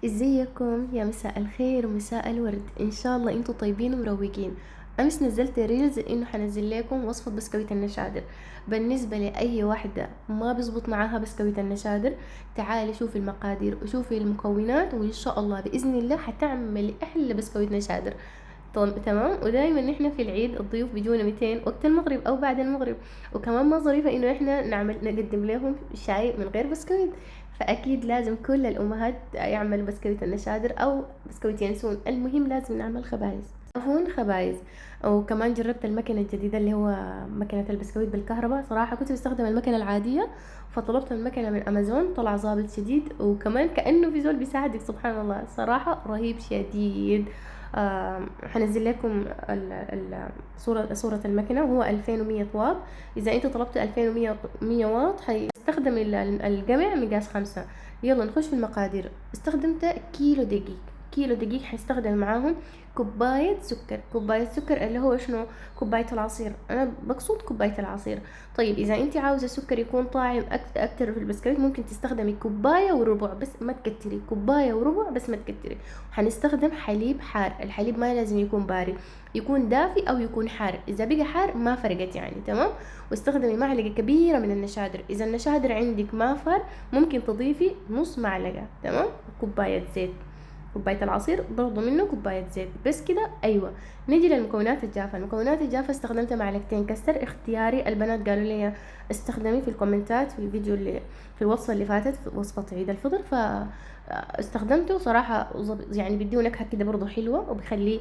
ازيكم يا مساء الخير ومساء الورد، ان شاء الله انتوا طيبين ومروقين. امس نزلت ريلز انه حنزل لكم وصفة بسكويت النشادر. بالنسبة لاي واحدة ما بيزبط معاها بسكويت النشادر، تعالي شوفي المقادير وشوفي المكونات، وان شاء الله باذن الله حتعملي احلى بسكويت نشادر. تمام. ودايما نحن في العيد الضيوف بيجونا 200 وقت المغرب او بعد المغرب، وكمان ما ظريفة انه احنا نقدم لهم شاي من غير بسكويت. فاكيد لازم كل الامهات يعملوا بسكويت النشادر او بسكويت ينسون، المهم لازم نعمل خبايز. هون خبايز. وكمان جربت المكنة الجديدة اللي هو مكنة البسكويت بالكهرباء. صراحة كنت بستخدم المكنة العادية، فطلبت المكنة من امازون، طلع ظابط شديد، وكمان كأنه في زول بيساعدك. سبحان الله، صراحة رهيب شديد. حنزل لكم صورة المكنة، وهو 2100 واط. إذا أنت طلبت 2100 واط حيستخدم القمع مقاس 5. يلا نخش في المقادير. استخدمت كيلو دقيق. كيلو دقيق حيستخدم معاهم كوباية سكر. كوباية سكر اللي هو شنو؟ كوباية العصير، أنا بقصد كوباية العصير. طيب إذا أنت عاوزة السكر يكون طاعم أكتر في البسكويت، ممكن تستخدمي كوباية وربع بس ما تكتري، كوباية وربع بس ما تكتري. حنستخدم حليب حار. الحليب ما لازم يكون بارد، يكون دافي أو يكون حار. إذا بقى حار ما فرقت يعني، تمام. واستخدمي معلقة كبيرة من النشادر. إذا النشادر عندك ما فار، ممكن تضيفي نص معلقة، تمام. كوباية زيت. كوباية العصير برضو منه كوباية زيت، بس كده. أيوة. نيجي للمكونات الجافة. المكونات الجافة استخدمت معلقتين كستر اختياري، البنات قالوا لي استخدمي في الكومنتات في الفيديو اللي في الوصفة اللي فاتت، في وصفة عيد الفطر، استخدمته صراحة يعني بيديه نكهة كده برضو حلوة، وبيخليه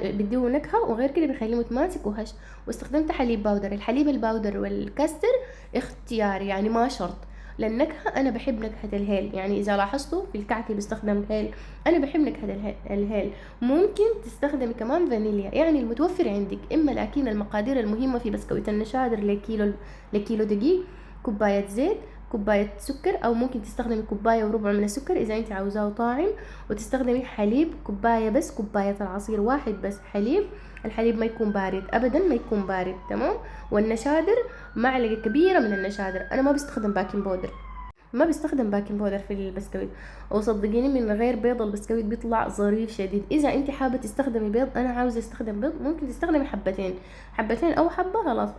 بيديه نكهة، وغير كده بيخليه متماسك وهش. واستخدمت حليب باودر. الحليب الباودر والكستر اختياري يعني ما شرط. للنكهة أنا بحب نكهة الهيل، يعني إذا لاحظتوا في الكعكة بستخدم هيل، أنا بحب نكهة الهيل. ممكن تستخدمي كمان فانيليا، يعني المتوفر عندك. إما لكن المقادير المهمة في بسكويت النشادر لكيلو دقيق: كوباية زيت، كوباية سكر، أو ممكن تستخدمي كوباية وربع من السكر إذا أنت عاوزاه طاعم. وتستخدمي حليب كوباية بس، كوباية العصير واحد بس حليب. الحليب ما يكون بارد أبدا، ما يكون بارد، تمام. والنشادر معلقة كبيرة من النشادر. أنا ما بستخدم باكنج باودر، ما بستخدم باكنج باودر في البسكويت. وصدقيني من غير بيض البسكويت بيطلع ظريف شديد. اذا انت حابه تستخدمي بيض، انا عاوزه استخدم بيض، ممكن تستخدمي حبتين، حبتين او حبه، خلاص.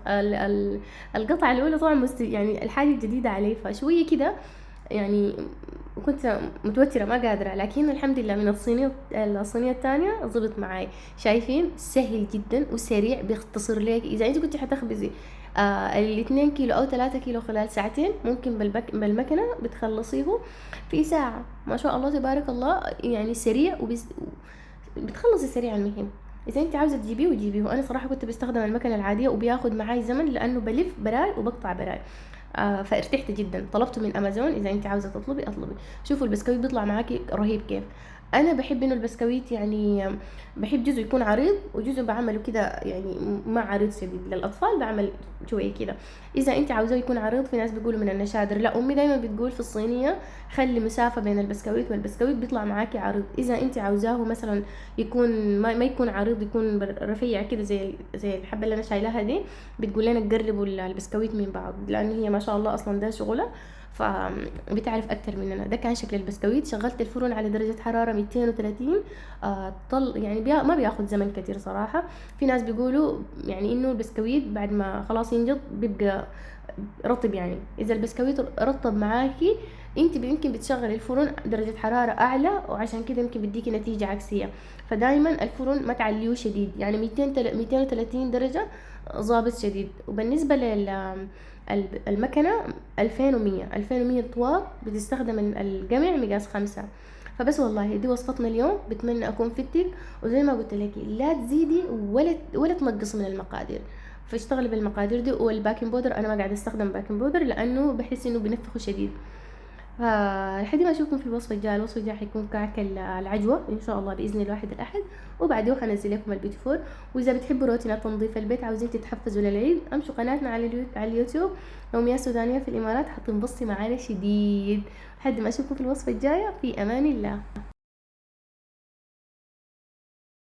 القطعه الاولى طبعا يعني الحاجه الجديده علي، فشويه كده يعني. كنت متوترة ما قادرة، لكن الحمد لله من الصينية الثانية زبط معاي. شايفين؟ سهل جدا وسريع، بيختصر لك. إذا أنت كنت حتخبزي 2 كيلو أو 3 كيلو خلال ساعتين، ممكن بالمكنة بتخلصيه في ساعة. ما شاء الله تبارك الله، يعني سريع بتخلصي سريع. المهم اذا انت عاوزه تجيبيه وتجيبيه. انا صراحه كنت بستخدم المكنه العاديه وبياخد معاي زمن، لانه بلف براي وبقطع براي. فارتحت جدا، طلبته من امازون. اذا انت عاوزه تطلبي اطلبي. شوفوا البسكويت بيطلع معاكي رهيب كيف. انا بحب انه البسكويت يعني بحب جزء يكون عريض وجزء بعمله كده يعني ما عريض شديد. للاطفال بعمل شويه كده. اذا انت عاوزاه يكون عريض، في ناس بيقولوا من النشادر، لا، امي دايما بتقول في الصينيه خلي مسافه بين البسكويت والبسكويت بيطلع معاكي عريض. اذا انت عاوزاه مثلا يكون ما يكون عريض، يكون رفيع كده زي الحبه اللي انا شايلاها دي، بتقول لنا قربوا البسكويت من بعض، لان هي ما شاء الله اصلا ده شغلها، فبتعرف اكتر مننا. ده كان شكل البسكويت. شغلت الفرن على درجه حراره 230. طل يعني ما بياخد زمن كتير صراحه. في ناس بيقولوا يعني انه البسكويت بعد ما خلاص ينجض بيبقى رطب. يعني اذا البسكويت رطب معاكي، انت يمكن بتشغلي الفرن درجة حرارة اعلى، وعشان كده يمكن بديكي نتيجة عكسية. فدايما الفرن ما تعليه شديد، يعني 230 درجة ضابط شديد. وبالنسبة المكنة 2100 واط، بتستخدم القمع مقاس 5. فبس والله دي وصفتنا اليوم. بتمنى اكون فدتك، وزي ما قلت لك لا تزيدي ولا تنقصي من المقادير. فاشتغلي بالمقادير دي. والباكنج بودر انا ما قاعده استخدم باكنج بودر، لانه بحس انه بينفخه شديد. فلحد ما اشوفكم في الوصفه الجايه. الوصفه الجايه حيكون كعك العجوه ان شاء الله باذن الله واحد الاحد، وبعديه حنزل لكم البيتي فور. واذا بتحبوا روتينا تنظيف البيت، عاوزين تتحفزوا للعيد، امشوا قناتنا على اليوتيوب، يوميات سودانيه في الامارات، حتنبسطي معانا شديد. لحد ما اشوفكم في الوصفه الجايه، في امان الله.